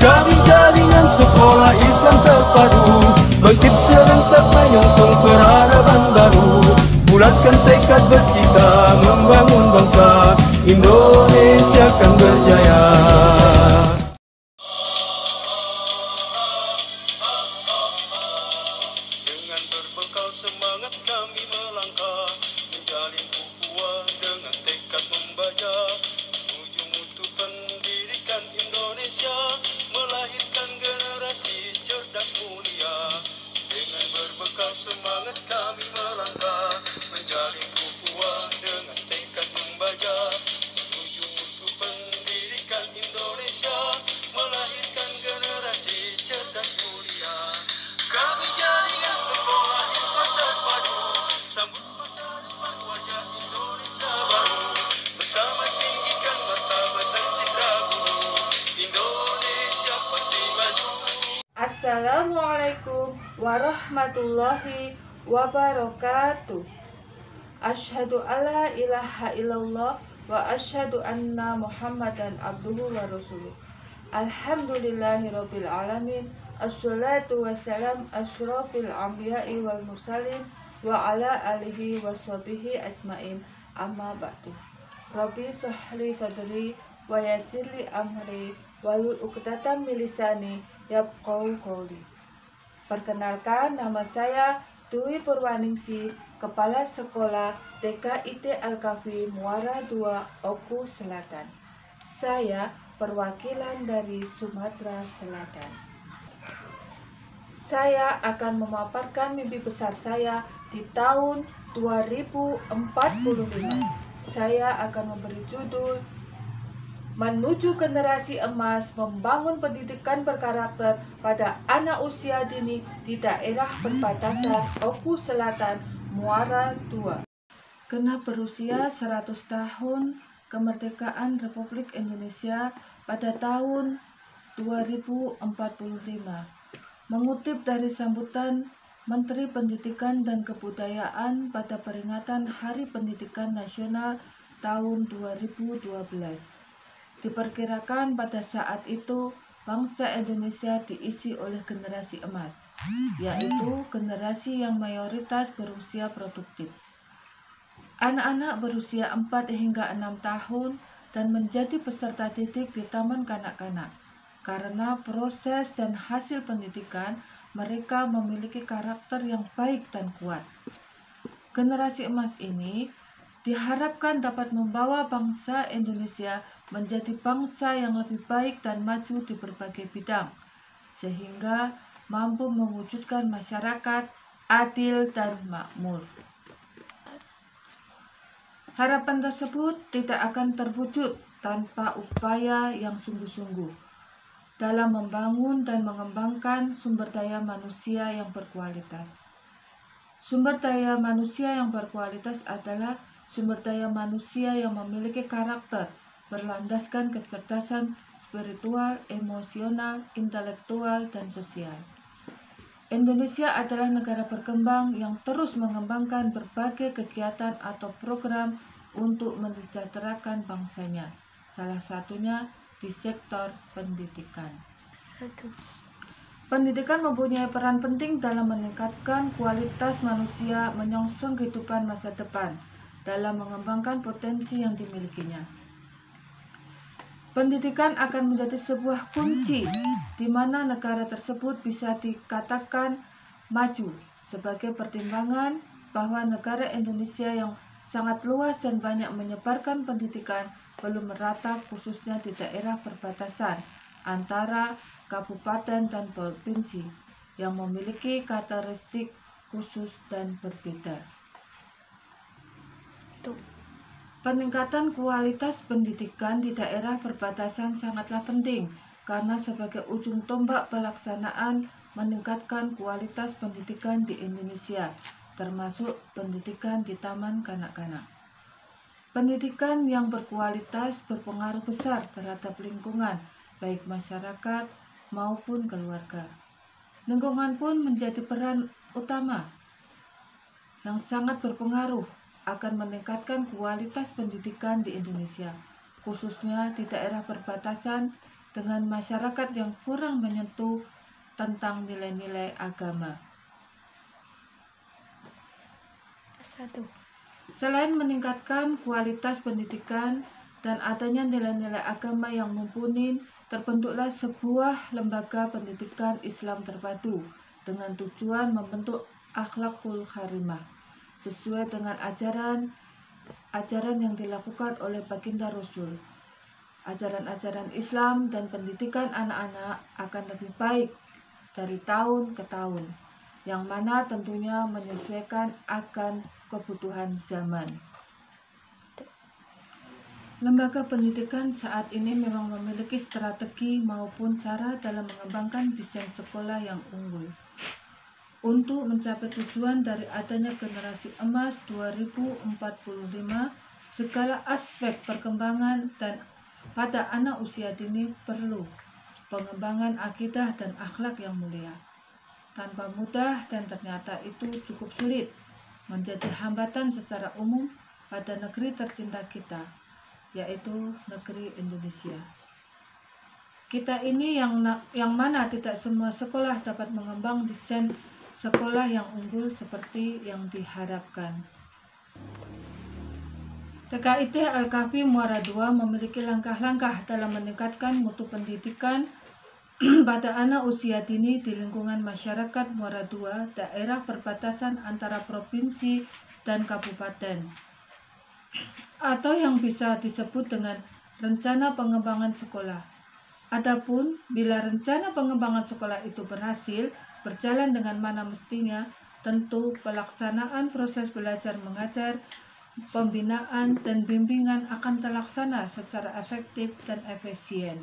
Kami jaringan sekolah Islam terpadu, bangkit serentak menyongsong peradaban baru. Bulatkan tekad bercita membangun bangsa, Indonesia akan berjaya. Dengan berbekal semangat kami melangkah, menjalin ukhuwah dengan tekad membaca, menuju mutu pendidikan Indonesia, melahirkan generasi cerdas mulia. Dengan berbekal semangat kami melangkah, menjalin ukhuwah dengan tekad membaca, menuju mutu pendidikan Indonesia, melahirkan generasi cerdas mulia. Kami jaringan sekolah Islam terpadu, sambut masa depan wajah Indonesia baru. Bersama tinggikan martabat dan citra guru, Indonesia pasti maju. Assalamualaikum warahmatullahi wabarakatuh. Asyhadu alla ilaha illallah wa asyhadu anna Muhammadan abduhu wa rasuluh. Alhamdulillahirabbil alamin. Assalatu wassalam asyrafil anbiya'i wal mursalin wa ala alihi washabihi ajmain. Amma ba'du. Rabbi shrahli sadri wa yassirli amri wahlul 'uqdatam min lisani yafqahu qawli. Perkenalkan, nama saya Dwi Purwaningsih, Kepala Sekolah TK Al-Kahfi Muara 2 Oku Selatan. Saya perwakilan dari Sumatera Selatan. Saya akan memaparkan mimpi besar saya di tahun 2045. Saya akan memberi judul Menuju Generasi Emas, Membangun Pendidikan Berkarakter pada Anak Usia Dini di Daerah Perbatasan Oku Selatan, Muara 2. Genap berusia 100 tahun kemerdekaan Republik Indonesia pada tahun 2045. Mengutip dari sambutan Menteri Pendidikan dan Kebudayaan pada peringatan Hari Pendidikan Nasional tahun 2012. Diperkirakan pada saat itu bangsa Indonesia diisi oleh generasi emas, yaitu generasi yang mayoritas berusia produktif. Anak-anak berusia 4 hingga 6 tahun dan menjadi peserta didik di taman kanak-kanak. Karena proses dan hasil pendidikan, mereka memiliki karakter yang baik dan kuat. Generasi emas ini diharapkan dapat membawa bangsa Indonesia menjadi bangsa yang lebih baik dan maju di berbagai bidang, sehingga mampu mewujudkan masyarakat adil dan makmur. Harapan tersebut tidak akan terwujud tanpa upaya yang sungguh-sungguh dalam membangun dan mengembangkan sumber daya manusia yang berkualitas. Sumber daya manusia yang berkualitas adalah sumber daya manusia yang memiliki karakter berlandaskan kecerdasan spiritual, emosional, intelektual, dan sosial. Indonesia adalah negara berkembang yang terus mengembangkan berbagai kegiatan atau program untuk mensejahterakan bangsanya, salah satunya di sektor pendidikan. Pendidikan mempunyai peran penting dalam meningkatkan kualitas manusia, menyongsong kehidupan masa depan, dalam mengembangkan potensi yang dimilikinya. Pendidikan akan menjadi sebuah kunci di mana negara tersebut bisa dikatakan maju, sebagai pertimbangan bahwa negara Indonesia yang sangat luas dan banyak menyebarkan pendidikan belum merata, khususnya di daerah perbatasan antara kabupaten dan provinsi yang memiliki karakteristik khusus dan berbeda. Peningkatan kualitas pendidikan di daerah perbatasan sangatlah penting karena sebagai ujung tombak pelaksanaan meningkatkan kualitas pendidikan di Indonesia, termasuk pendidikan di taman kanak-kanak. Pendidikan yang berkualitas berpengaruh besar terhadap lingkungan, baik masyarakat maupun keluarga. Lingkungan pun menjadi peran utama yang sangat berpengaruh akan meningkatkan kualitas pendidikan di Indonesia, khususnya di daerah perbatasan dengan masyarakat yang kurang menyentuh tentang nilai-nilai agama. Selain meningkatkan kualitas pendidikan dan adanya nilai-nilai agama yang mumpuni, terbentuklah sebuah lembaga pendidikan Islam terpadu dengan tujuan membentuk akhlakul karimah sesuai dengan ajaran yang dilakukan oleh baginda Rasul. Ajaran-ajaran Islam dan pendidikan anak-anak akan lebih baik dari tahun ke tahun, yang mana tentunya menyesuaikan akan kebutuhan zaman. Lembaga pendidikan saat ini memang memiliki strategi maupun cara dalam mengembangkan desain sekolah yang unggul. Untuk mencapai tujuan dari adanya generasi emas 2045, segala aspek perkembangan dan pada anak usia dini perlu pengembangan akidah dan akhlak yang mulia. Tanpa mudah dan ternyata itu cukup sulit, menjadi hambatan secara umum pada negeri tercinta kita, yaitu negeri Indonesia. Kita ini yang mana tidak semua sekolah dapat mengembang desain sekolah yang unggul seperti yang diharapkan. TKIT Al-Kahfi Muara II memiliki langkah-langkah dalam meningkatkan mutu pendidikan pada anak usia dini di lingkungan masyarakat Muara II, daerah perbatasan antara provinsi dan kabupaten, atau yang bisa disebut dengan rencana pengembangan sekolah. Adapun bila rencana pengembangan sekolah itu berhasil berjalan dengan mana mestinya, tentu pelaksanaan proses belajar mengajar, pembinaan dan bimbingan akan terlaksana secara efektif dan efisien.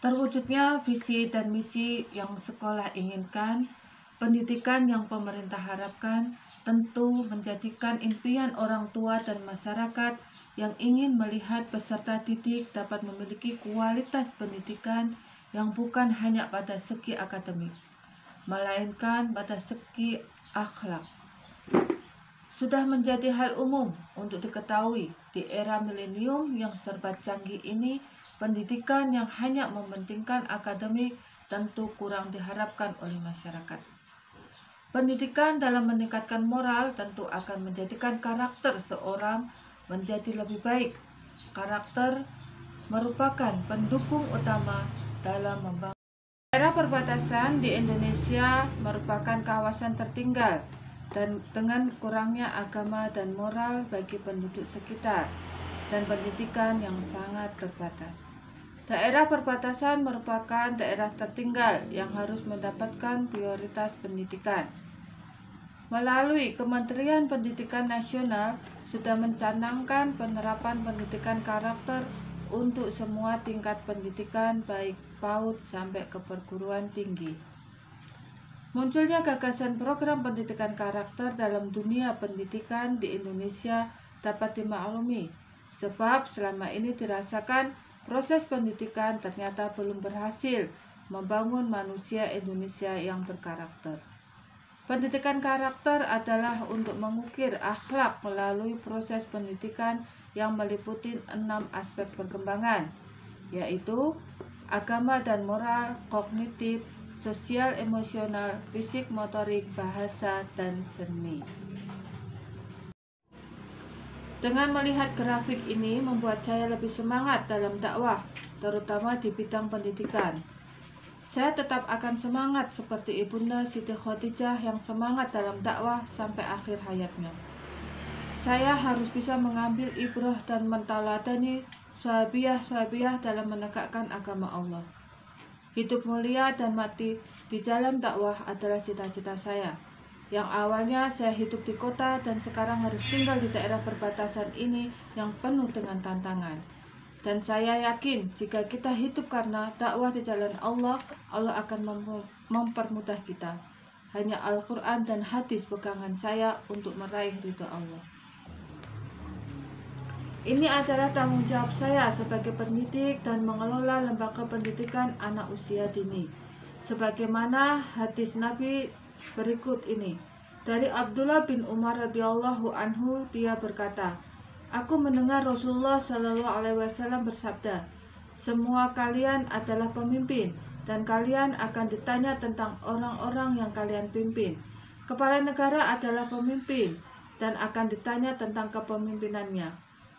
Terwujudnya visi dan misi yang sekolah inginkan, pendidikan yang pemerintah harapkan, tentu menjadikan impian orang tua dan masyarakat yang ingin melihat peserta didik dapat memiliki kualitas pendidikan yang bukan hanya pada segi akademik, melainkan pada segi akhlak. Sudah menjadi hal umum untuk diketahui di era milenium yang serba canggih ini, pendidikan yang hanya mementingkan akademik tentu kurang diharapkan oleh masyarakat. Pendidikan dalam meningkatkan moral tentu akan menjadikan karakter seorang menjadi lebih baik. Karakter merupakan pendukung utama dalam membangun. Daerah perbatasan di Indonesia merupakan kawasan tertinggal dan dengan kurangnya agama dan moral bagi penduduk sekitar dan pendidikan yang sangat terbatas. Daerah perbatasan merupakan daerah tertinggal yang harus mendapatkan prioritas pendidikan. Melalui Kementerian Pendidikan Nasional sudah mencanangkan penerapan pendidikan karakter untuk semua tingkat pendidikan baik PAUD sampai ke perguruan tinggi. Munculnya gagasan program pendidikan karakter dalam dunia pendidikan di Indonesia dapat dimaklumi, sebab selama ini dirasakan proses pendidikan ternyata belum berhasil membangun manusia Indonesia yang berkarakter. Pendidikan karakter adalah untuk mengukir akhlak melalui proses pendidikan yang meliputi 6 aspek perkembangan, yaitu agama dan moral, kognitif, sosial emosional, fisik motorik, bahasa, dan seni. Dengan melihat grafik ini membuat saya lebih semangat dalam dakwah, terutama di bidang pendidikan. Saya tetap akan semangat seperti Ibunda Siti Khadijah yang semangat dalam dakwah sampai akhir hayatnya. Saya harus bisa mengambil ibrah dan mentaladani sahabiah-sahabiah dalam menegakkan agama Allah. Hidup mulia dan mati di jalan dakwah adalah cita-cita saya. Yang awalnya saya hidup di kota dan sekarang harus tinggal di daerah perbatasan ini yang penuh dengan tantangan. Dan saya yakin jika kita hidup karena dakwah di jalan Allah, Allah akan mempermudah kita. Hanya Al-Quran dan hadis pegangan saya untuk meraih ridha Allah. Ini adalah tanggung jawab saya sebagai pendidik dan mengelola lembaga pendidikan anak usia dini. Sebagaimana hadis Nabi berikut ini. Dari Abdullah bin Umar radhiyallahu anhu, dia berkata, "Aku mendengar Rasulullah Shallallahu alaihi wasallam bersabda, Semua kalian adalah pemimpin, dan kalian akan ditanya tentang orang-orang yang kalian pimpin. Kepala negara adalah pemimpin, dan akan ditanya tentang kepemimpinannya.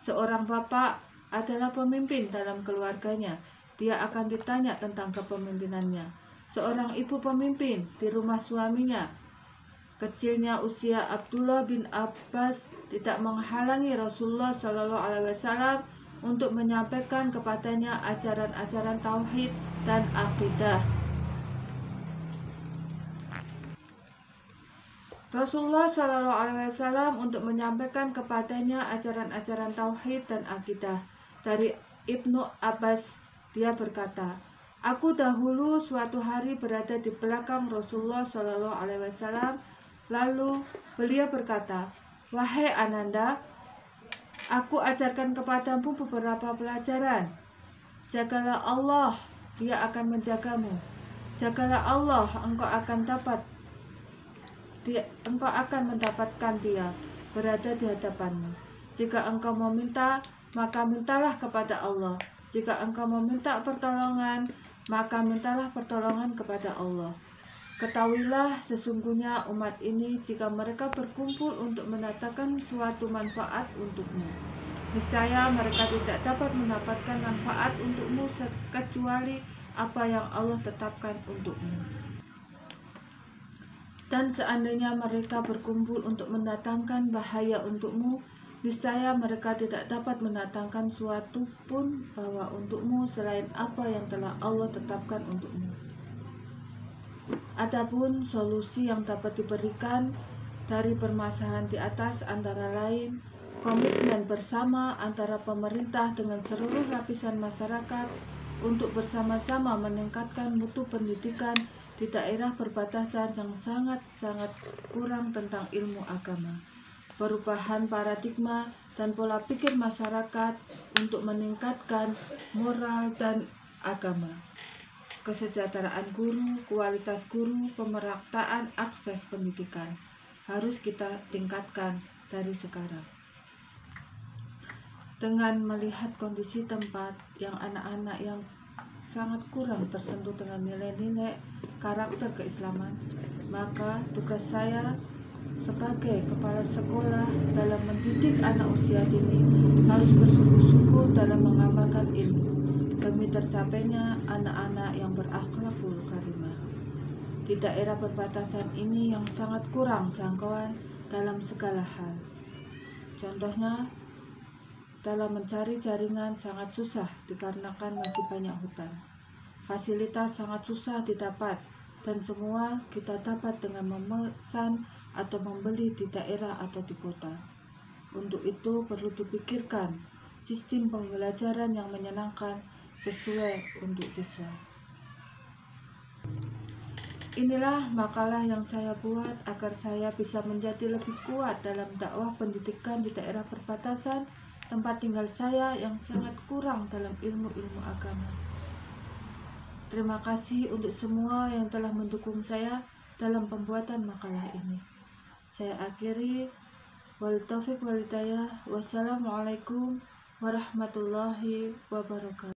Seorang bapak adalah pemimpin dalam keluarganya, dia akan ditanya tentang kepemimpinannya. Seorang ibu pemimpin di rumah suaminya. Kecilnya usia Abdullah bin Abbas tidak menghalangi Rasulullah SAW untuk menyampaikan kepadanya ajaran-ajaran tauhid dan akidah. Rasulullah SAW untuk menyampaikan kepadanya ajaran-ajaran tauhid dan akidah. Dari Ibnu Abbas, dia berkata, "Aku dahulu suatu hari berada di belakang Rasulullah SAW, lalu beliau berkata, 'Wahai Ananda, aku ajarkan kepadamu beberapa pelajaran. Jagalah Allah, dia akan menjagamu. Jagalah Allah, engkau akan mendapatkan dia berada di hadapanmu. Jika engkau meminta, maka mintalah kepada Allah. Jika engkau meminta pertolongan, maka mintalah pertolongan kepada Allah. Ketahuilah sesungguhnya umat ini jika mereka berkumpul untuk mendatangkan suatu manfaat untukmu, niscaya mereka tidak dapat mendapatkan manfaat untukmu kecuali apa yang Allah tetapkan untukmu. Dan seandainya mereka berkumpul untuk mendatangkan bahaya untukmu, niscaya mereka tidak dapat mendatangkan suatu pun bahwa untukmu selain apa yang telah Allah tetapkan untukmu. Adapun solusi yang dapat diberikan dari permasalahan di atas antara lain komitmen bersama antara pemerintah dengan seluruh lapisan masyarakat untuk bersama-sama meningkatkan mutu pendidikan di daerah perbatasan yang sangat-sangat kurang tentang ilmu agama. Perubahan paradigma dan pola pikir masyarakat untuk meningkatkan moral dan agama. Kesejahteraan guru, kualitas guru, pemerataan akses pendidikan harus kita tingkatkan dari sekarang. Dengan melihat kondisi tempat yang anak-anak yang sangat kurang tersentuh dengan nilai-nilai karakter keislaman, maka tugas saya sebagai kepala sekolah dalam mendidik anak usia dini harus bersungguh-sungguh dalam mengamalkan ilmu demi tercapainya anak-anak yang berakhlakul karimah. Di daerah perbatasan ini yang sangat kurang jangkauan dalam segala hal. Contohnya, dalam mencari jaringan sangat susah dikarenakan masih banyak hutan. Fasilitas sangat susah didapat dan semua kita dapat dengan memesan atau membeli di daerah atau di kota. Untuk itu perlu dipikirkan sistem pembelajaran yang menyenangkan sesuai untuk siswa. Inilah makalah yang saya buat agar saya bisa menjadi lebih kuat dalam dakwah pendidikan di daerah perbatasan tempat tinggal saya yang sangat kurang dalam ilmu-ilmu agama. Terima kasih untuk semua yang telah mendukung saya dalam pembuatan makalah ini. Saya akhiri, wal taufiq wal hidayah. Wassalamualaikum warahmatullahi wabarakatuh.